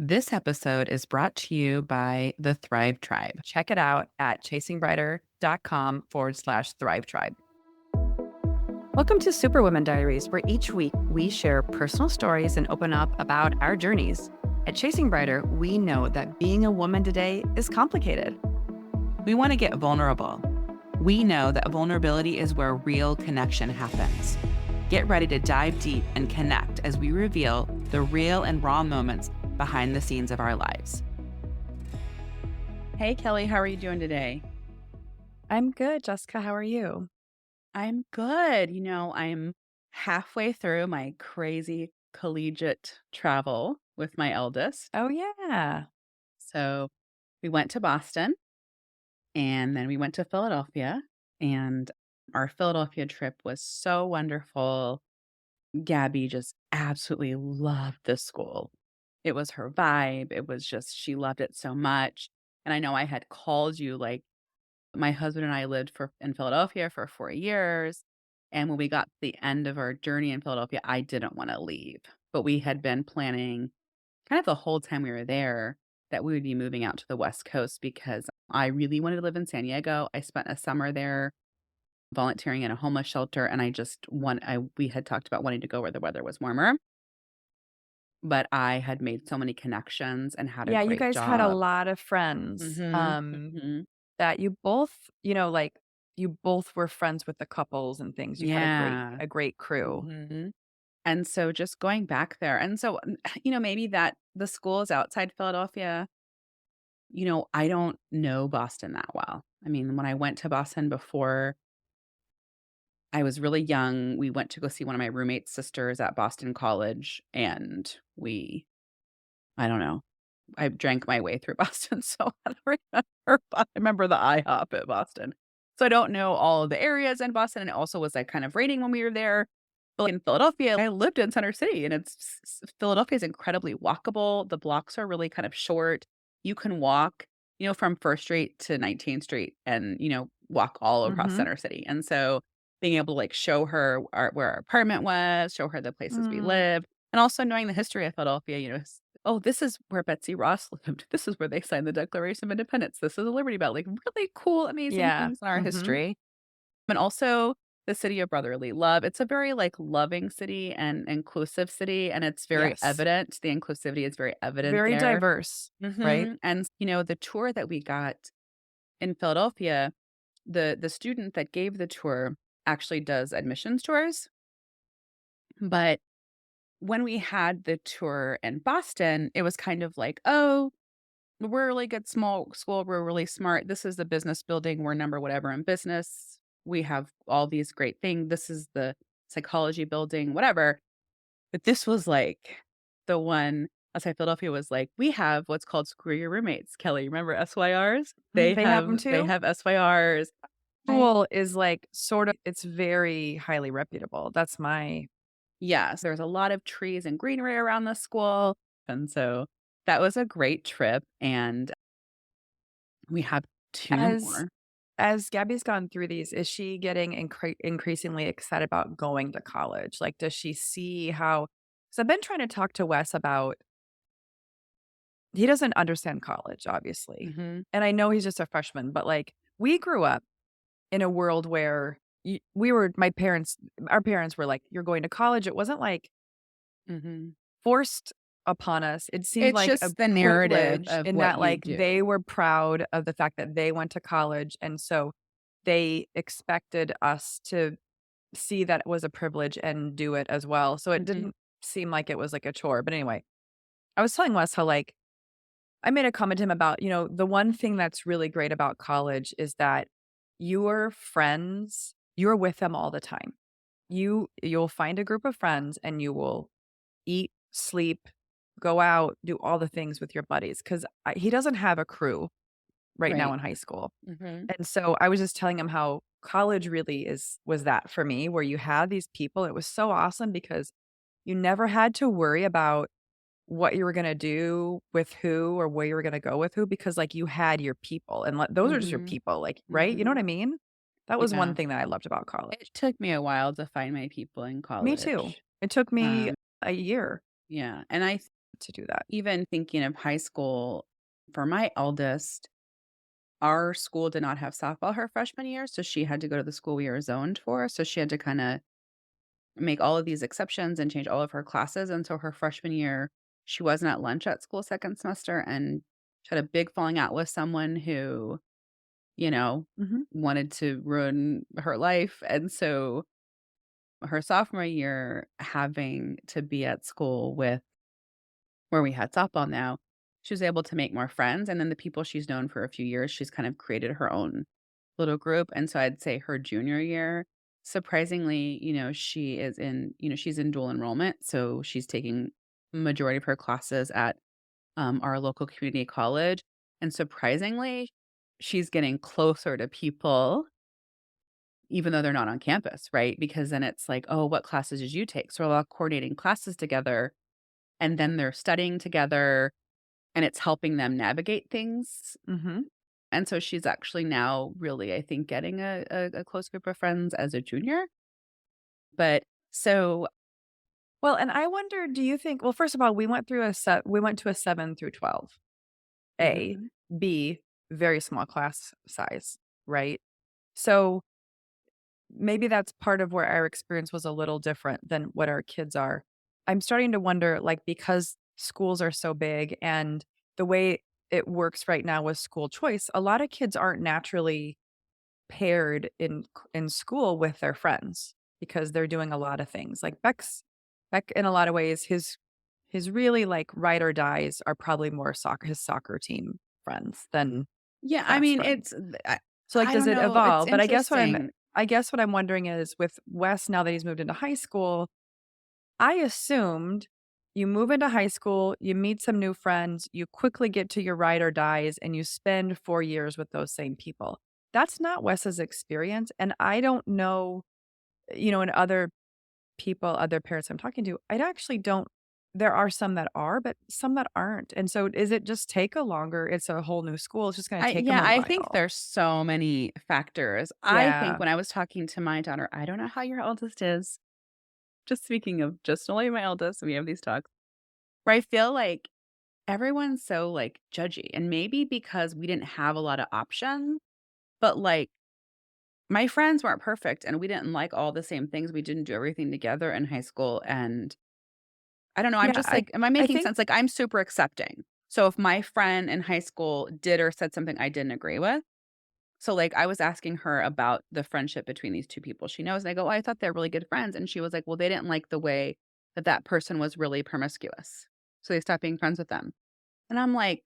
This episode is brought to you by the Thrive Tribe. Check it out at chasingbrighter.com/Thrive Tribe. Welcome to Superwoman Diaries, where each week we share personal stories and open up about our journeys. At Chasing Brighter, we know that being a woman today is complicated. We want to get vulnerable. We know that vulnerability is where real connection happens. Get ready to dive deep and connect as we reveal the real and raw moments behind the scenes of our lives. Hey, Kelly, how are you doing today? I'm good, Jessica. How are you? I'm good. I'm halfway through my crazy collegiate travel with my eldest. Oh, yeah. So we went to Boston and then we went to Philadelphia, and our Philadelphia trip was so wonderful. Gabby just absolutely loved the school. It was her vibe. It was just, she loved it so much. And I know I had called you, like, my husband and I lived in Philadelphia for 4 years. And when we got to the end of our journey in Philadelphia, I didn't want to leave. But we had been planning kind of the whole time we were there that we would be moving out to the West Coast because I really wanted to live in San Diego. I spent a summer there volunteering in a homeless shelter, and we had talked about wanting to go where the weather was warmer, but I had made so many connections and had a Yeah, you great guys had a job. lot of friends, Mhm, mhm. that you both, you both were friends with the couples and things. You had a great Yeah. a great crew. Mhm. And so just going back there, and so, maybe that the school is outside Philadelphia. I don't know Boston that well. I mean, when I went to Boston before, I was really young. We went to go see one of my roommate's sisters at Boston College, and I don't know, I drank my way through Boston, so I don't remember, but I remember the IHOP at Boston. So I don't know all of the areas in Boston, and it also was, like, kind of raining when we were there. But in Philadelphia, I lived in Center City, and Philadelphia is incredibly walkable. The blocks are really kind of short. You can walk, from First Street to 19th Street and, walk all across Mhm. Center City. And so being able to, like, show her where our apartment was, show her the places we Mm. lived, and also knowing the history of Philadelphia, "Oh, this is where Betsy Ross lived. This is where they signed the Declaration of Independence. This is the Liberty Bell." Like, really cool, amazing Yeah. things in our Mhm. history. And also the city of brotherly love. It's a very, like, loving city and inclusive city, and it's very Yes. evident. The inclusivity is very evident Very there. diverse, right? And, the tour that we got in Philadelphia, the student that gave the tour actually does admissions tours, but when we had the tour in Boston, it was kind of like, "Oh, we're a really good small school. We're really smart. This is the business building. We're number whatever in business. We have all these great things. This is the psychology building, whatever." But this was like the one outside Philadelphia was like, "We have what's called Screw Your Roommates." Kelly, remember SYRs? Mm, they have them They too? have SYRs. I School is like sort of it's very highly reputable. That's my Yes, there's a lot of trees and greenery around the school. And so that was a great trip. And we have two as more. As Gabby's gone through these, is she getting increasingly excited about going to college? Like, does she see how? Because I've been trying to talk to Wes about he doesn't understand college, obviously. Mhm. And I know he's just a freshman, but like we grew up in a world where we were, our parents were like, you're going to college. It wasn't like Mhm. forced upon us. It seemed It's like a just the narrative privilege of in what that, you like, they do. were proud of the fact that they went to college, and so they expected us to see that it was a privilege and do it as well, so it Mhm. didn't seem like it was, like, a chore, but anyway, I was telling Wes how, like, I made a comment to him about, the one thing that's really great about college is that your friends you're with them all the time. You'll find a group of friends and you will eat, sleep, go out, do all the things with your buddies 'cause he doesn't have a crew right now Right. in high school. Mhm. And so I was just telling him how college really was that for me, where you had these people. It was so awesome because you never had to worry about what you were gonna do with who or where you were gonna go with who because, like, you had your people and, like, those are just your Mhm. people, like, right? You know what I Mhm. mean? That was one Yeah. thing that I loved about It college. took me a while to find my people in Me too. college. It took me Um, a year. yeah, and I to do that. even thinking of high school, for my eldest, our school did not have softball her freshman year, so she had to go to the school we were zoned for, so she had to kinda make all of these exceptions and change all of her classes, and so her freshman year, she wasn't at lunch at school 2nd semester, and she had a big falling out with someone who, you know, Mhm. wanted to ruin her life, and so her sophomore year, having to be at school with where we had softball now, she was able to make more friends, and then the people she's known for a few years, she's kind of created her own little group, and so I'd say her junior year, surprisingly, she's in dual enrollment, so she's taking majority of her classes at, our local community college, and surprisingly, she's getting closer to people even though they're not on campus, right? Because then it's like, "Oh, what classes did you take?" So we're all coordinating classes together, and then they're studying together, and it's helping them navigate things. Mhm. And so she's actually now really, I think, getting a close group of friends as a junior. But so Well, and I wonder, do you think, well, first of all, we went to a 7 through 12. A, Mhm. B, very small class size, right? So maybe that's part of where our experience was a little different than what our kids are. I'm starting to wonder, like, because schools are so big and the way it works right now with school choice, a lot of kids aren't naturally paired in school with their friends because they're doing a lot of things. Like Beck in a lot of ways, his really like ride or dies are probably more his soccer team friends than Yeah, I class mean, friends. So, like, I does don't it know, it's evolve? But interesting. I guess what I'm wondering is with Wes, now that he's moved into high school, I assumed you move into high school, you meet some new friends, you quickly get to your ride or dies, and you spend 4 years with those same people. That's not Wes's experience, and I don't know, and other parents I'm talking to, I actually don't, there are some that are, but some that aren't, and so is it just take a longer, it's a whole new school, it's just gonna take them a I think while. there's so many factors. I think Yeah. when I was talking to my daughter, I don't know how your eldest is. Just speaking of just only my eldest, we have these talks where I feel like everyone's so, like, judgy, and maybe because we didn't have a lot of options, but, like, my friends weren't perfect, and we didn't like all the same things, we didn't do everything together in high school, and I don't know, I'm Yeah, just like, am I I making think sense? Like, I'm super accepting. So if my friend in high school did or said something I didn't agree with, so, like, I was asking her about the friendship between these 2 people she knows, and I go, "Oh, I thought they're really good friends," and she was like, "Well, they didn't like the way that that person was really promiscuous, so they stopped being friends with them." And I'm like,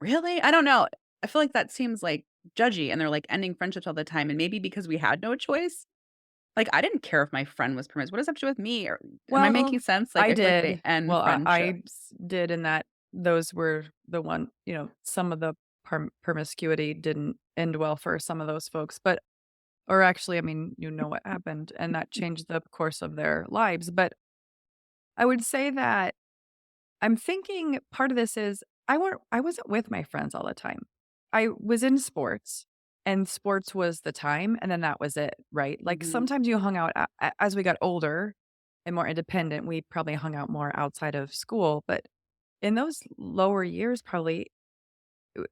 "Really?" I don't know. I feel like that seems, like, judgy, and they're, like, ending friendships all the time, and maybe because we had no choice? Like, I didn't care if my friend was promiscuous. What does that have to do with me? Or am I making well, sense? Like, I I feel like they did. end Well, I friendships. did in that those were the one, some of the promiscuity didn't end well for some of those folks, but or actually, I mean, what happened, and that changed the course of their lives, but I would say that I'm thinking part of this is I wasn't with my friends all the time. I was in sports, and sports was the time, and then that was it, right? Like, Mhm. sometimes you hung out as we got older and more independent, we probably hung out more outside of school, but in those lower years, probably,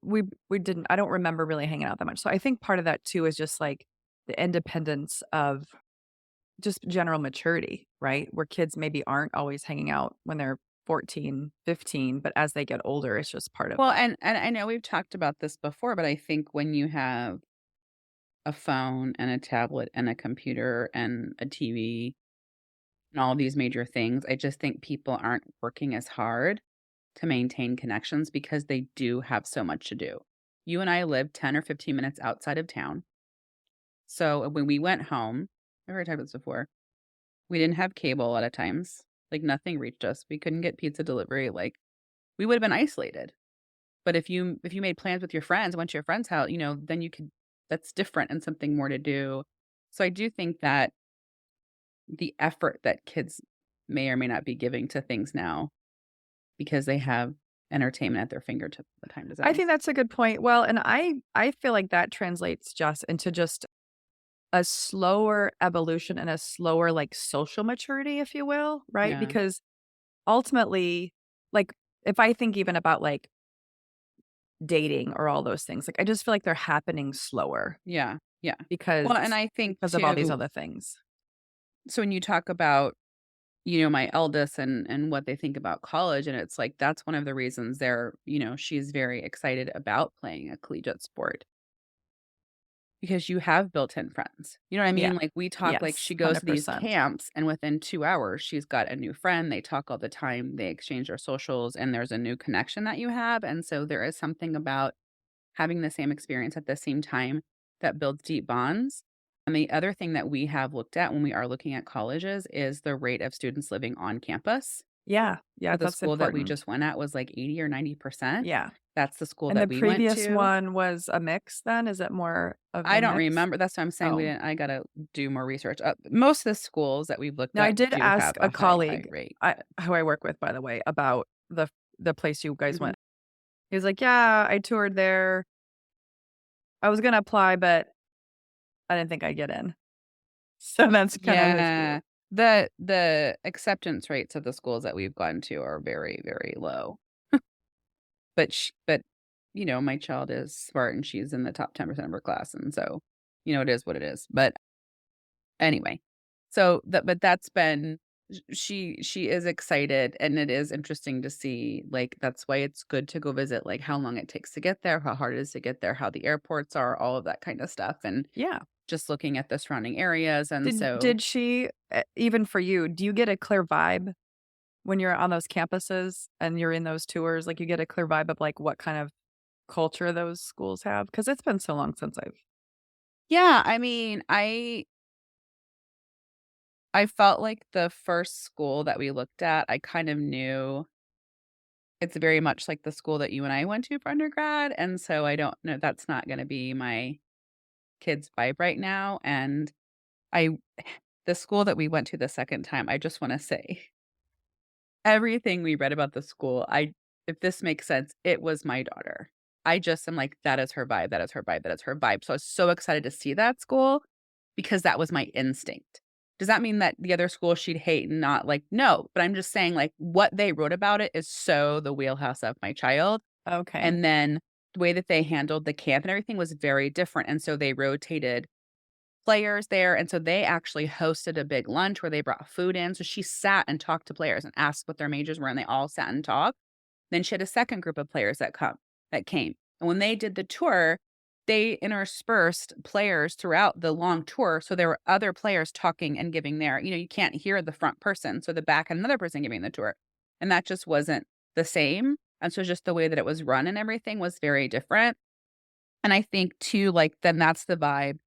we didn't I don't remember really hanging out that much. So I think part of that too is just, like, the independence of just general maturity, right? Where kids maybe aren't always hanging out when they're 14, 15, but as they get older, it's just part of Well, and I know we've talked about this before, but I think when you have a phone and a tablet and a computer and a TV and all these major things, I just think people aren't working as hard to maintain connections because they do have so much to do. You and I live 10 or 15 minutes outside of town. So when we went home, I've already talked about this before, we didn't have cable a lot of times. Like nothing reached us. We couldn't get pizza delivery. Like we would have been isolated. But if you made plans with your friends, went to your friend's house, then you could that's different and something more to do. So I do think that the effort that kids may or may not be giving to things now because they have entertainment at their fingertips all the time. Does that I make think sense? that's a good point. Well, and I feel like that translates just into just a slower evolution and a slower, like, social maturity, if you will, right? Yeah. Because ultimately, like, if I think even about, like, dating or all those things, like, I just feel like they're happening slower Yeah, yeah. because Well, and I think because of all these too, other things. so when you talk about, my eldest and what they think about college, and it's like that's one of the reasons she's very excited about playing a collegiate sport because you have built-in friends. You know what I Yeah. mean? Like we talk like Yes, she goes to these 100%. camps and within 2 hours she's got a new friend. They talk all the time, they exchange their socials and there's a new connection that you have. And so there is something about having the same experience at the same time that builds deep bonds. And the other thing that we have looked at when we are looking at colleges is the rate of students living on campus. Yeah, So yeah, the that's school that we important. just went at was like 80 or 90%. Yeah. That's the school And that the we went previous to. one was a mix then? Is it more of I a don't mix? remember. That's what I'm saying. Oh. I gotta do more research. Most of the schools that we've looked Now I at did do have ask a a high colleague, rate, I but who I work with, by the way, about the place you guys mhm. went. He was like, "Yeah, I toured there. I was gonna apply, but I didn't think I'd get in." So that's kinda his view. Yeah. The acceptance rates of the schools that we've gone to are very, very low. But my child is smart and she's in the top 10% of her class, and so, it is what it is. But anyway, so but that's been she is excited, and it is interesting to see, like, that's why it's good to go visit, like, how long it takes to get there, how hard it is to get there, how the airports are, all of that kind of stuff, and Yeah. just looking at the surrounding areas, and Did so did she even for you, do you get a clear vibe when you're on those campuses and you're in those tours? Like, you get a clear vibe of, like, what kind of culture those schools have? Because 'Cause it's been so long since I've yeah, I mean, I felt like the first school that we looked at, I kind of knew it's very much like the school that you and I went to for undergrad, and so I don't know, that's not gonna be my kid's vibe right now, and I the school that we went to the second time, I just wanna say, everything we read about the school, if this makes sense, it was my daughter. I just am like, "That is her vibe, that is her vibe, that is her vibe." So I was so excited to see that school because that was my instinct. Does that mean that the other school she'd hate and not like, no, but I'm just saying, like, what they wrote about it is so the wheelhouse of my child, Okay. and then the way that they handled the camp and everything was very different, and so they rotated players there, and so they actually hosted a big lunch where they brought food in, so she sat and talked to players and asked what their majors were, and they all sat and talked. Then she had a second group of players that came, and when they did the tour, they interspersed players throughout the long tour, so there were other players talking and giving you can't hear the front person, so the back had another person giving the tour, and that just wasn't the same, and so just the way that it was run and everything was very different. And I think too, like, then that's the vibe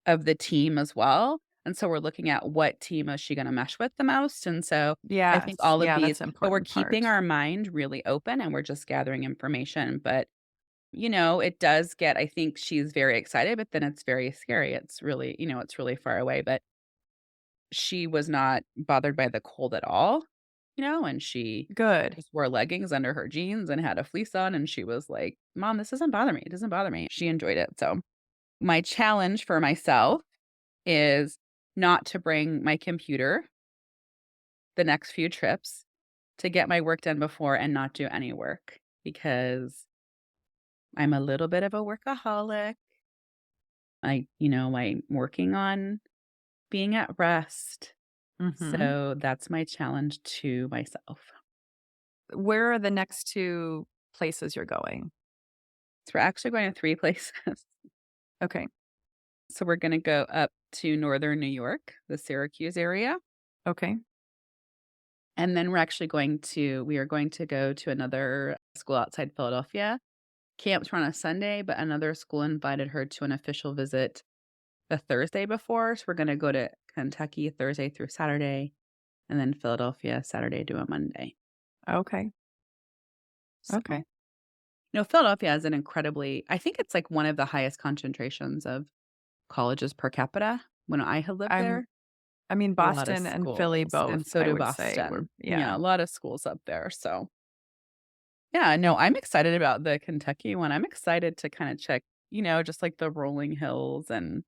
of the team as well, and so we're looking at what team is she gonna mesh with the most, and so I think Yes. all of Yeah, these, that's an but we're important keeping part. our mind really open and we're just gathering information, but, it does get, I think she's very excited, but then it's very scary. It's really, it's really far away, but she was not bothered by the cold at all, and she Good. just wore leggings under her jeans and had a fleece on, and she was like, "Mom, this doesn't bother me. It doesn't bother me." She enjoyed it, so my challenge for myself is not to bring my computer the next few trips, to get my work done before and not do any work because I'm a little bit of a workaholic. I'm working on being at rest. Mhm. So that's my challenge to myself. Where are the next 2 places you're going? So we're actually going to 3 places. Okay. So we're gonna go up to Northern New York, the Syracuse area. Okay. And then we are going to go to another school outside Philadelphia. Camps were on a Sunday, but another school invited her to an official visit the Thursday before. So we're gonna go to Kentucky Thursday through Saturday, and then Philadelphia Saturday to a Monday. Okay. So, Okay. Philadelphia is an incredibly, I think it's like one of the highest concentrations of colleges per capita when I had lived I'm there. I mean, A lot of Boston and Philly schools, both, and so I do would say were Boston. Yeah, yeah. a lot of schools up there, so yeah, no, I'm excited about the Kentucky one. I'm excited to kinda check, just like the rolling hills and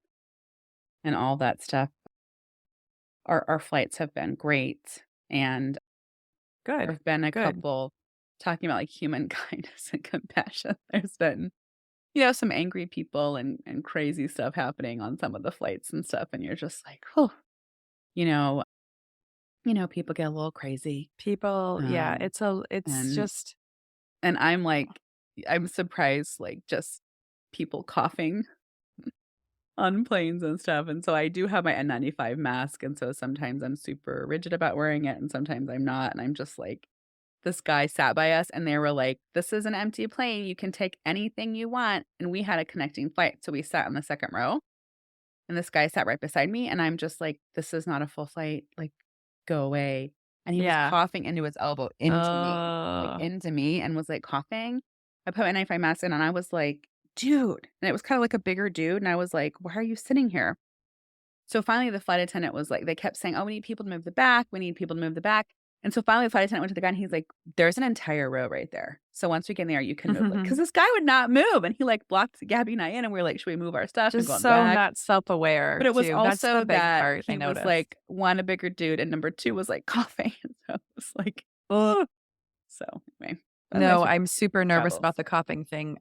all that stuff. Our flights have been great, and Good. there've been a Good. couple talking about, like, human kindness and compassion, there's been, some angry people and crazy stuff happening on some of the flights and stuff, and you're just like, "Oh," you know people get a little crazy, People, yeah, um, it's and just I'm like I'm surprised, like, just people coughing on planes and stuff, and so I do have my N95 mask, and so sometimes I'm super rigid about wearing it, and sometimes I'm not, and I'm just like this guy sat by us, and they were like, "This is an empty plane, you can take anything you want," and we had a connecting flight, so we sat in the 2nd row, and this guy sat right beside me, and I'm just like, "This is not a full flight, like, go away," and he was yeah. coughing into his elbow Uh, into me, and was, like, coughing. I put my N95 mask in, and I was like, "Dude," and it was kinda like a bigger dude, and I was like, "Why are you sitting here?" So finally, the flight attendant was like they kept saying, "Oh, we need people to move the back. We need people to move the back." And so finally, the flight attendant went to the guy and he's like, "There's an entire row right there. So once we get in there, you can move." Like, because this guy would not move, and he like blocked Gabby and I in, and we were like, "Should we move our stuff and go just in the so back?" not self-aware But it was too. That's the also big that part I he was noticed. like one a bigger dude, and number two was like coughing. And so it was like, oh. So anyway, otherwise, No, I'm super nervous travels. about the coughing thing.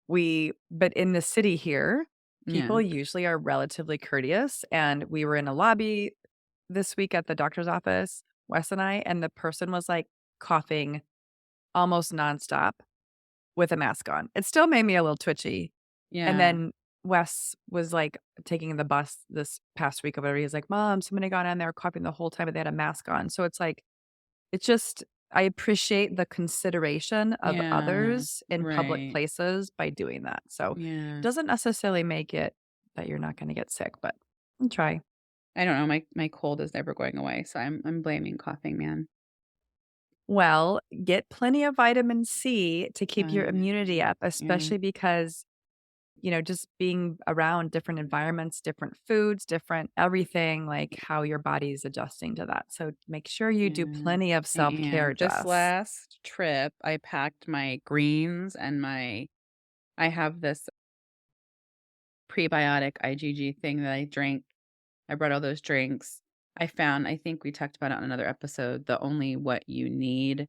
But in the city here, Yeah, people usually are relatively courteous, and we were in a lobby this week at the doctor's office, Wes and I, and the person was, like, coughing almost nonstop with a mask on. It still made me a little twitchy, and yeah, then Wes was, like, taking the bus this past week or whatever, he's like, "Mom, somebody got on there coughing the whole time, but they had a mask on." So it's like it's just I appreciate the consideration of yeah. others in public Right. places by doing that. So, it Yeah. doesn't necessarily make it that you're not gonna get sick, but try. I don't know. My cold is never going away, so I'm blaming coughing man. Well, get plenty of vitamin C to keep your Vitamin immunity C. up, Yeah, especially because, just being around different environments, different foods, different everything, like how your body is adjusting to that. So, make sure you do yeah, plenty of I am. self-care, This Jess. last trip, I packed my greens and I have this prebiotic IgG thing that I drink. I brought all those drinks. I think we talked about it on another episode, the Only What You Need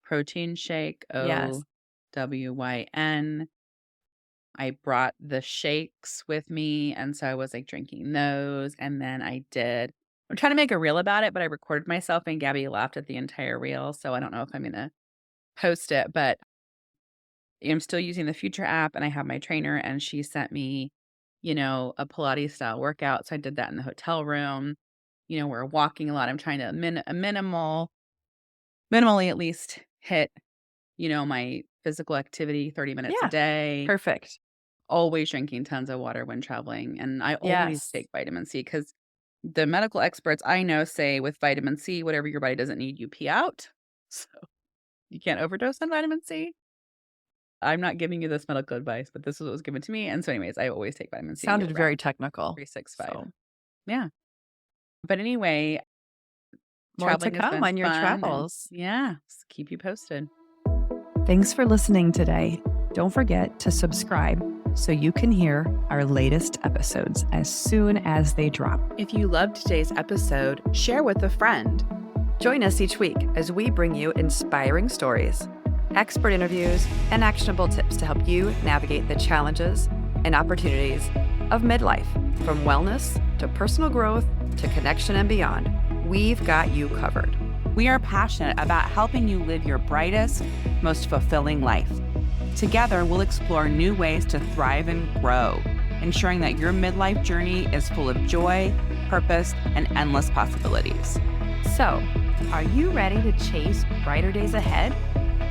protein shake, Yes. OWYN. I brought the shakes with me, and so I was, like, drinking those, and then I'm trying to make a reel about it, but I recorded myself, and Gabby laughed at the entire reel, so I don't know if I'm gonna post it, but I'm still using the Future app, and I have my trainer, and she sent me, a Pilates-style workout, so I did that in the hotel room. We're walking a lot. I'm trying to minimally at least hit, my physical activity 30 minutes a Yeah. day. Perfect. Always drinking tons of water when traveling, and I always Yes. take vitamin C because the medical experts I know say with vitamin C, whatever your body doesn't need, you pee out. So, you can't overdose on vitamin C. I'm not giving you this medical advice, but this is what was given to me, and so anyways, I always take vitamin C year Sounded very round, technical. 365. So, Yeah. But anyway, more to traveling has come been on your fun and travels. yeah, just keep you posted. Thanks for listening today. Don't forget to subscribe so you can hear our latest episodes as soon as they drop. If you loved today's episode, share with a friend. Join us each week as we bring you inspiring stories, expert interviews, and actionable tips to help you navigate the challenges and opportunities of midlife. From wellness to personal growth to connection and beyond, we've got you covered. We are passionate about helping you live your brightest, most fulfilling life. Together, we'll explore new ways to thrive and grow, ensuring that your midlife journey is full of joy, purpose, and endless possibilities. So, are you ready to chase brighter days ahead?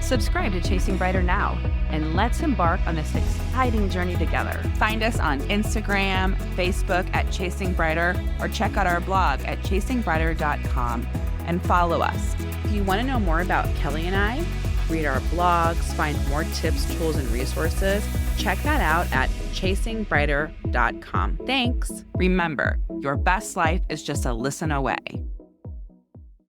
Subscribe to Chasing Brighter now, and let's embark on this exciting journey together. Find us on Instagram, Facebook at Chasing Brighter, or check out our blog at chasingbrighter.com and follow us. If you want to know more about Kelly and I, read our blogs, find more tips, tools, and resources, check that out at chasingbrighter.com. Thanks. Remember, your best life is just a listen away.